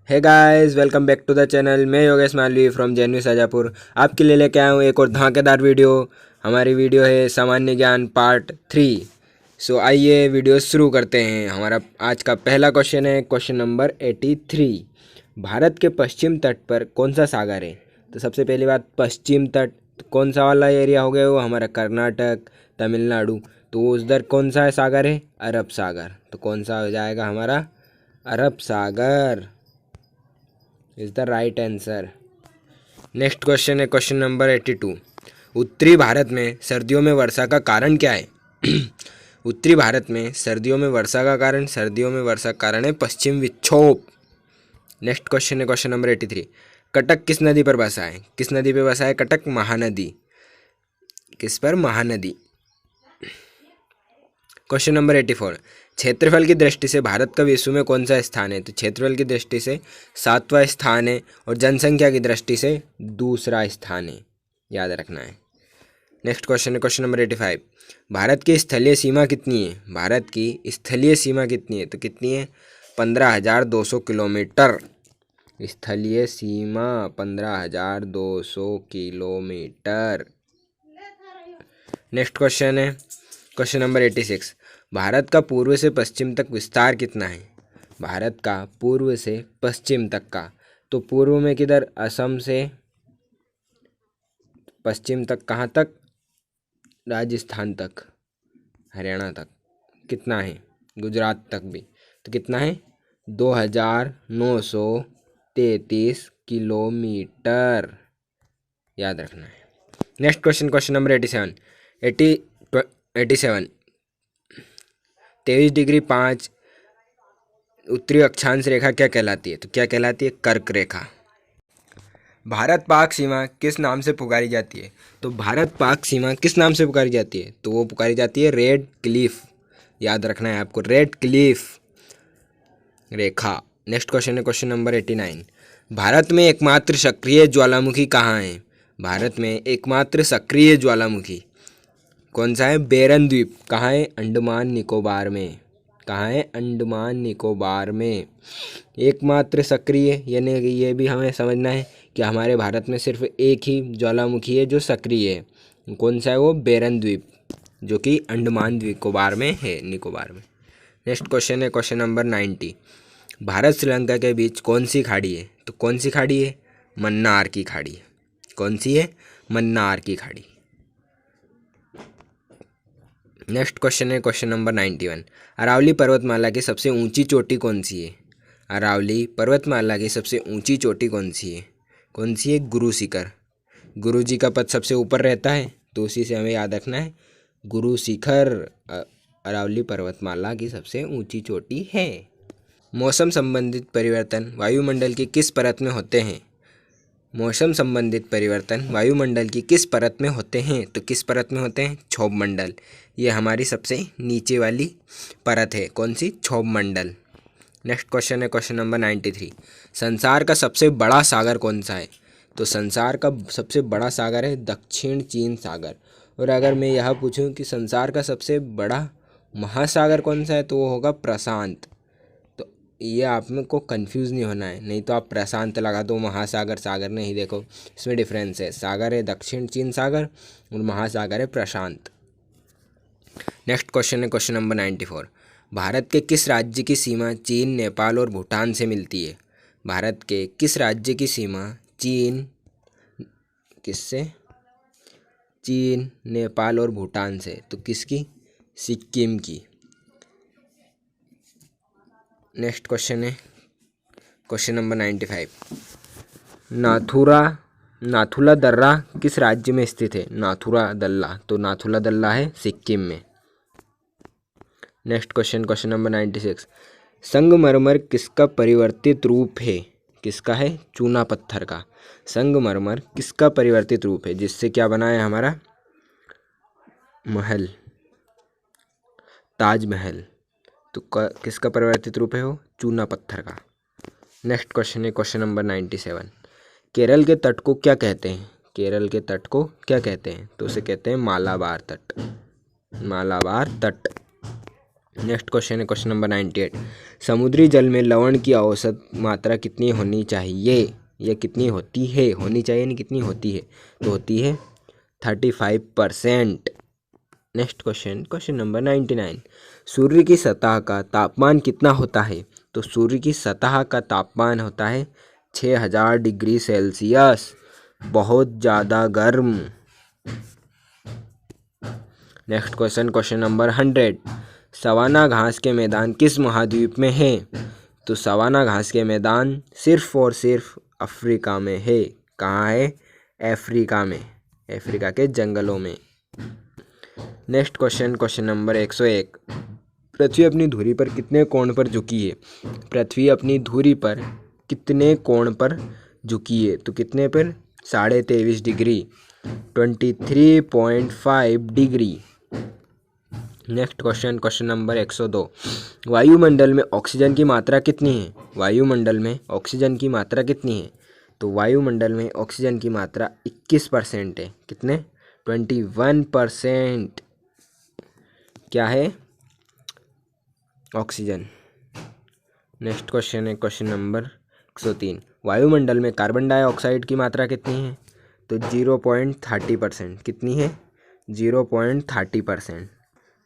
Hey guys, welcome back to the channel. मैं Yogesh Malvi from JNU Shajapur आपके लिए लेके आया हूँ एक और धमाकेदार वीडियो। हमारी वीडियो है सामान्य ज्ञान पार्ट 3। सो आइए वीडियो शुरू करते हैं। हमारा आज का पहला क्वेश्चन है क्वेश्चन नंबर 83। भारत के पश्चिम तट पर कौन सा सागर है? तो सबसे पहली बात, पश्चिम तट कौन सा वाला एरिया हो गया? वो हमारा कर्नाटक, तमिलनाडु। तो उधर कौन सा सागर है? अरब सागर। तो कौन सा हो जाएगा हमारा? Arab Sagar is the right answer. Next question है क्वेश्चन नंबर 82। उत्तरी भारत में सर्दियों में वर्षा का कारण क्या है? उत्तरी भारत में सर्दियों में वर्षा का कारण है पश्चिम विक्षोभ। नेक्स्ट क्वेश्चन है क्वेश्चन नंबर 83। कटक किस नदी पर बसा है? किस नदी पर बसा है कटक? महानदी। किस पर? महानदी। Question number 84। क्षेत्रफल की दृष्टि से भारत का विश्व में कौन सा स्थान है? तो क्षेत्रफल की दृष्टि से 7वां स्थान है और जनसंख्या की दृष्टि से दूसरा स्थान है, याद रखना है। नेक्स्ट क्वेश्चन है क्वेश्चन नंबर 85। भारत की स्थलीय सीमा कितनी है? भारत की स्थलीय सीमा कितनी है? तो कितनी है? 15,200 किलोमीटर। स्थलीय सीमा 15,200 किलोमीटर। नेक्स्ट क्वेश्चन है क्वेश्चन नंबर 86। भारत का पूर्व से पश्चिम तक विस्तार कितना है? भारत का पूर्व से पश्चिम तक का, तो पूर्व में किधर? असम से पश्चिम तक कहाँ तक? राजस्थान तक, हरियाणा तक। कितना है? गुजरात तक भी। तो कितना है? 2,933 किलोमीटर, याद रखना है। Next question question number 87। 87 23 degree 5 उत्तरी अक्षांश रेखा क्या कहलाती है? तो क्या कहलाती है? कर्क रेखा। भारत पाक सीमा किस नाम से पुकारी जाती है? तो भारत पाक सीमा किस नाम से पुकारी जाती है? तो वो पुकारी जाती है रेड क्लिफ। याद रखना है आपको, रेड क्लिफ रेखा। नेक्स्ट क्वेश्चन है क्वेश्चन नंबर 89। भारत में एकमात्र सक्रिय ज्वालामुखी कहाँ है? भारत में एकमात्र सक्रिय ज्वालामुखी कौन सा है? बेरन द्वीप। कहाँ है? अंडमान निकोबार में। कहाँ है? अंडमान निकोबार में। एकमात्र सक्रिय, यानी ये भी हमें समझना है कि हमारे भारत में सिर्फ एक ही ज्वालामुखी है जो सक्रिय है। कौन सा है वो? बेरन द्वीप, जो कि अंडमान निकोबार में है, निकोबार में। नेक्स्ट क्वेश्चन है क्वेश्चन नंबर 90। भारत श्रीलंका के बीच कौन सी खाड़ी है? तो कौन सी खाड़ी है? मन्नार की खाड़ी। कौन सी है? मन्नार की खाड़ी। नेक्स्ट क्वेश्चन है क्वेश्चन नंबर 91। अरावली पर्वतमाला की सबसे ऊंची चोटी कौन सी है? अरावली पर्वतमाला की सबसे ऊंची चोटी कौन सी है? कौन सी है? गुरु शिखर। गुरु जी का पद सबसे ऊपर रहता है, तो उसी से हमें याद रखना है, गुरु शिखर अरावली पर्वतमाला की सबसे ऊंची चोटी है। मौसम संबंधित परिवर्तन वायुमंडल की किस परत में होते हैं? मौसम संबंधित परिवर्तन वायुमंडल की किस परत में होते हैं? तो किस परत में होते हैं? क्षोभ मंडल। ये हमारी सबसे नीचे वाली परत है। कौन सी? क्षोभ मंडल। नेक्स्ट क्वेश्चन है क्वेश्चन नंबर 93। संसार का सबसे बड़ा सागर कौन सा है? तो संसार का सबसे बड़ा सागर है दक्षिण चीन सागर। और अगर मैं यह पूछूं कि संसार का सबसे बड़ा महासागर कौन सा है, तो वो होगा प्रशांत। तो ये आप में को कंफ्यूज नहीं होना है, नहीं तो आप प्रशांत लगा दो, महासागर सागर नहीं। देखो इसमें डिफरेंस है, सागर है दक्षिण चीन सागर और महासागर है प्रशांत। नेक्स्ट क्वेश्चन है क्वेश्चन नंबर 94। भारत के किस राज्य की सीमा चीन, नेपाल और भूटान से मिलती है? भारत के किस राज्य की सीमा चीन, किससे? चीन, नेपाल और भूटान से। तो किसकी? सिक्किम की। नेक्स्ट क्वेश्चन है क्वेश्चन नंबर 95। नाथुला दर्रा किस राज्य में स्थित है? नाथुला दल्ला, तो नाथुला दल्ला है सिक्किम में। Next question question number 96। संगमरमर किसका परिवर्तित रूप है? किसका है? चूना पत्थर का। संगमरमर किसका परिवर्तित रूप है, जिससे क्या बना है हमारा? महल, ताजमहल। तो किसका परिवर्तित रूप है वो? चूना पत्थर का। नेक्स्ट क्वेश्चन है क्वेश्चन नंबर 97। केरल के तट को क्या कहते हैं? केरल के तट को क्या कहते हैं? तो उसे कहते हैं मालाबार तट। मालाबार तट। नेक्स्ट क्वेश्चन है क्वेश्चन नंबर 98। समुद्री जल में लवण की औसत मात्रा कितनी होनी चाहिए या कितनी होती है? होनी चाहिए नहीं, कितनी होती है? तो होती है 35%। Next question number 99। सूर्य की सतह का तापमान कितना होता है? तो सूर्य की सतह का तापमान होता है 6000 डिग्री सेल्सियस, बहुत ज़्यादा गर्म। Next question number 100। सवाना घास के मैदान किस महाद्वीप में है? तो सवाना घास के मैदान सिर्फ और सिर्फ अफ्रीका में है। कहाँ है? अफ्रीका में, अफ्रीका के जंगलों में। Next question number 101। पृथ्वी अपनी धुरी पर कितने कोण पर झुकी है? पृथ्वी अपनी धुरी पर कितने कोण पर झुकी है? तो कितने पर? 23.5 degree, 23.5 degree. Next question number 102। वायुमंडल में ऑक्सीजन की मात्रा कितनी है? वायुमंडल में ऑक्सीजन की मात्रा कितनी है? तो वायुमंडल में ऑक्सीजन की मात्रा 21% है। कितने? 21% क्या है? ऑक्सीजन। नेक्स्ट क्वेश्चन है क्वेश्चन नंबर 103। वायुमंडल में कार्बन डाइऑक्साइड की मात्रा कितनी है? तो 0.30%। कितनी है? 0.30%।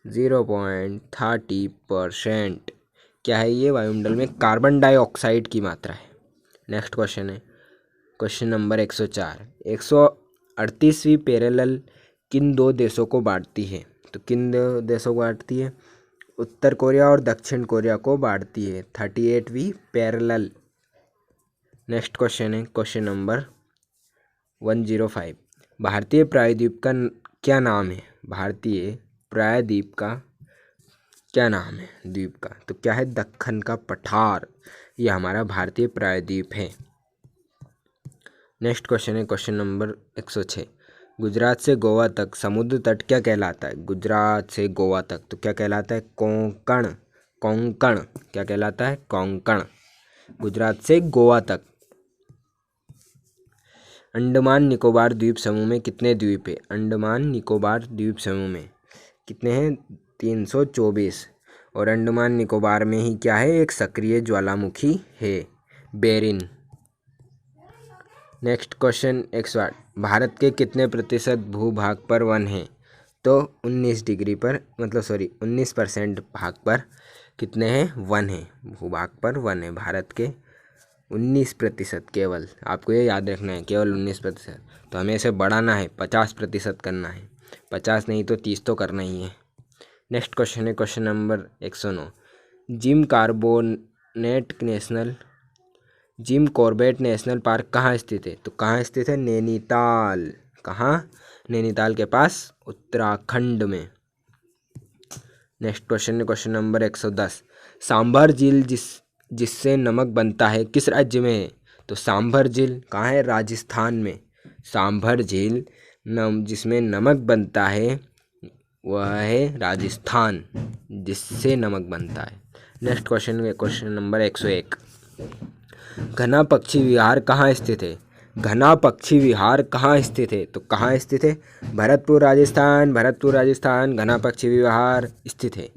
0.30% क्या है ये? वायुमंडल में कार्बन डाइऑक्साइड की मात्रा है। नेक्स्ट क्वेश्चन है क्वेश्चन नंबर 104। 138वीं पैरेलल किन दो देशों को बांटती है? तो किन दो देशों को बांटती है? उत्तर कोरिया और दक्षिण कोरिया को बांटती है 38वीं पैरेलल। नेक्स्ट क्वेश्चन है क्वेश्चन नंबर 105। भारतीय प्रायद्वीप का क्या नाम है? भारतीय प्रायद्वीप का क्या नाम है? द्वीप का तो क्या है? दक्कन का पठार। ये हमारा भारतीय प्रायद्वीप है। नेक्स्ट क्वेश्चन है क्वेश्चन नंबर 106। गुजरात से गोवा तक समुद्र तट क्या कहलाता है? गुजरात से गोवा तक तो क्या कहलाता है? कोंकण। कोंकण क्या कहलाता है? कोंकण। गुजरात से गोवा तक। अंडमान निकोबार द्वीप समूह में कितने द्वीप है? अंडमान निकोबार द्वीप समूह में कितने हैं? 324। और अंडमान निकोबार में ही क्या है? एक सक्रिय ज्वालामुखी है, बेरिन। Next question 108। भारत के कितने प्रतिशत भूभाग पर वन है? तो 19% भाग पर कितने हैं? वन है। भूभाग पर वन है भारत के 19%। केवल आपको ये याद रखना है, केवल 19%। तो हमें इसे बढ़ाना है, 50% करना है। 50 नहीं तो 30 तो करना ही है। नेक्स्ट क्वेश्चन है question number 109। Jim Corbett national park कहाँ स्थित है? तो कहाँ स्थित है? नैनीताल। कहाँ? नैनीताल के पास, उत्तराखंड में। नेक्स्ट क्वेश्चन है क्वेश्चन नंबर 110। सांभर झील जिससे नमक बनता है किस राज्य में है? तो सांभर झील कहाँ है? राजस्थान में। सांभर झील जिसमें नमक बनता है वह है राजस्थान, जिससे नमक बनता है। Next question number 101। घना पक्षी विहार कहाँ स्थित है? घना पक्षी विहार कहाँ स्थित है? तो कहाँ स्थित है? भरतपुर राजस्थान घना पक्षी विहार स्थित है।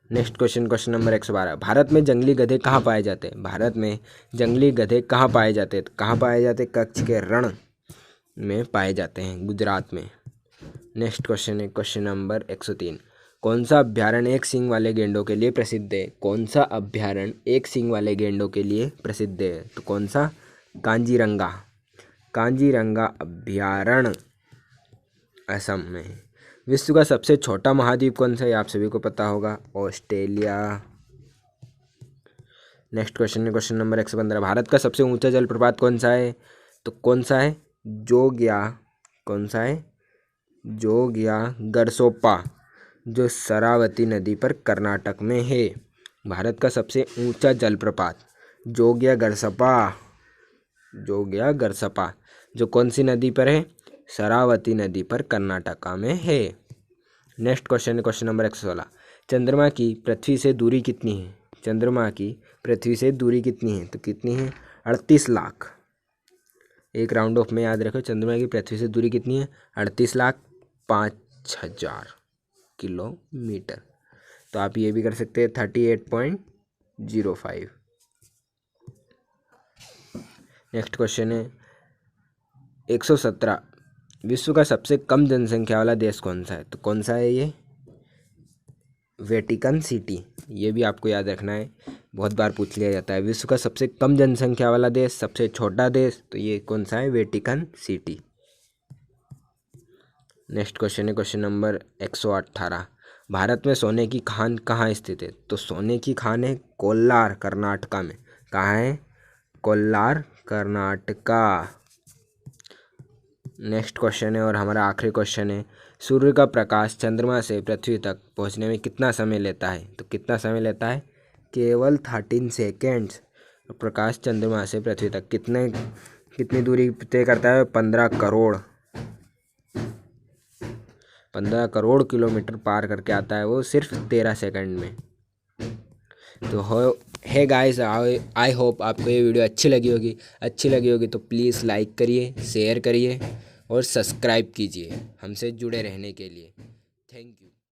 Next question number 112। भारत में जंगली गधे कहाँ पाए जाते हैं? भारत में जंगली गधे कहाँ पाए जाते हैं? कहाँ पाए जाते हैं? कच्छ के रण में पाए जाते हैं, गुजरात में। नेक्स्ट क्वेश्चन है क्वेश्चन नंबर 103। कौन सा अभ्यारण्य एक सींग वाले गेंडों के लिए प्रसिद्ध है? कौन सा अभ्यारण्य एक सींग वाले गेंडों के लिए प्रसिद्ध है? तो कौन सा? कांजीरंगा अभ्यारण्य असम में। विश्व का सबसे छोटा महाद्वीप कौन सा है? आप सभी को पता होगा, ऑस्ट्रेलिया। नेक्स्ट क्वेश्चन है क्वेश्चन नंबर 115। भारत का सबसे ऊंचा जलप्रपात कौन सा है? तो कौन सा है? कौन सा है? जोगिया गरसोप्पा, जो शरावती नदी पर कर्नाटक में है। भारत का सबसे ऊंचा जलप्रपात जोगिया गरसपा, जो कौन सी नदी पर है? शरावती नदी पर कर्नाटका में है। Next question number 116। चंद्रमा की पृथ्वी से दूरी कितनी है? चंद्रमा की पृथ्वी से दूरी कितनी है? तो कितनी है? 38 लाख। एक राउंड ऑफ में याद रखो, चंद्रमा की पृथ्वी से दूरी कितनी है? 38,05,000 किलोमीटर। तो आप ये भी कर सकते हैं 38.05। नेक्स्ट क्वेश्चन है 117, विश्व का सबसे कम जनसंख्या वाला देश कौन सा है? तो कौन सा है ये? Vatican city. ये भी आपको याद रखना है, बहुत बार पूछ लिया जाता है। विश्व का सबसे कम जनसंख्या वाला देश, सबसे छोटा देश, तो ये कौन सा है? Vatican city. नेक्स्ट क्वेश्चन है क्वेश्चन नंबर 118, भारत में सोने की खान कहाँ स्थित है? तो सोने की खान है कोल्लार, कर्नाटका में। कहाँ है? कोल्लार, कर्नाटका। नेक्स्ट क्वेश्चन है और हमारा आखिरी क्वेश्चन है, सूर्य का प्रकाश चंद्रमा से पृथ्वी तक पहुंचने में कितना समय लेता है? तो कितना समय लेता है? केवल 13 सेकेंड्स। प्रकाश चंद्रमा से पृथ्वी तक कितनी दूरी तय करता है? 15 करोड़ किलोमीटर पार करके आता है वो सिर्फ 13 सेकंड में। तो है गाइस, आई होप आपको ये वीडियो अच्छी लगी होगी तो प्लीज़ लाइक करिए, शेयर करिए और सब्सक्राइब कीजिए हमसे जुड़े रहने के लिए। Thank you.